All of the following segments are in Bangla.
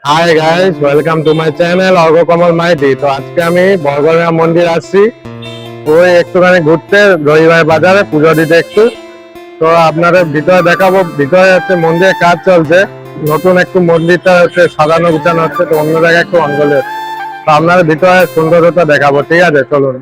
High guys, welcome to my channel Arghakamal Maiti. তো আজকে আমি বরগড়িয়া মন্দির আসছি ওই একটুখানি ঘুরতে, রবিবার বাজারে পুজো দিতে একটু। তো আপনাদের ভিতরে দেখাবো, ভিতরে হচ্ছে মন্দিরের কাজ চলছে, নতুন একটু মন্দিরটা হচ্ছে সাজানো গুছানো হচ্ছে, তো অন্য জায়গায় একটু অঞ্জলি হচ্ছে। তো আপনাদের ভিতরে সৌন্দর্যতা দেখাবো, ঠিক আছে চলুন।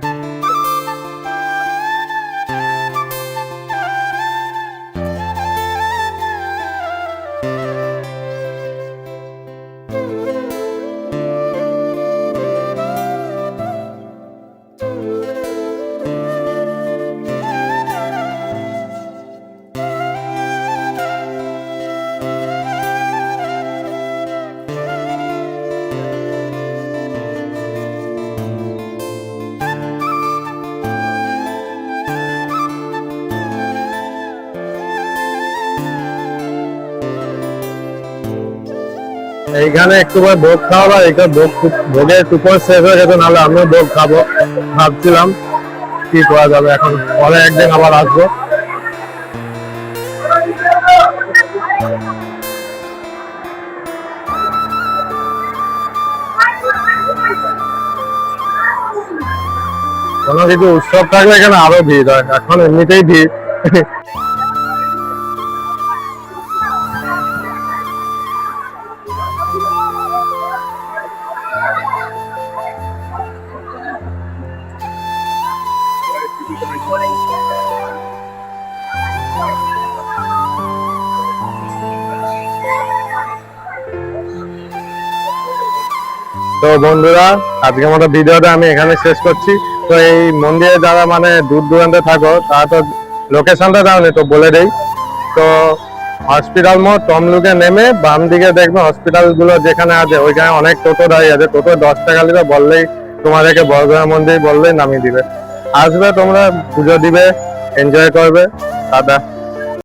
এইখানে একটু করে ভোগ খাওয়া, এখানে ভোগের টুকর শেষ হয়ে গেছে, নাহলে আমিও ভোগ খাবো ভাবছিলাম কি করা যাবে। এখন পরে একদিন আবার আসবো। কোনো কিছু উৎসব থাকলে এখানে আরো ভিড় হয়, এখন এমনিতেই ভিড়। তো বন্ধুরা, আজকের মতো ভিডিওটা আমি এখানে শেষ করছি। তো এই মন্দিরে যারা মানে দূর দূরান্তে থাকো, তারা তো লোকেশনটা জানো, তো বলে দেই। তো হসপিটাল মোড় তমলুকে নেমে বাম দিকে দেখবে হসপিটাল গুলো যেখানে আছে, ওইখানে অনেক টোটো দাঁড়িয়ে আছে। টোটো 10 টাকা নিবে, বললেই তোমাদেরকে বরগড়িয়া মন্দির বললেই নামিয়ে দিবে। আসবে, তোমরা পুজো দিবে, এনজয় করবে। টাটা।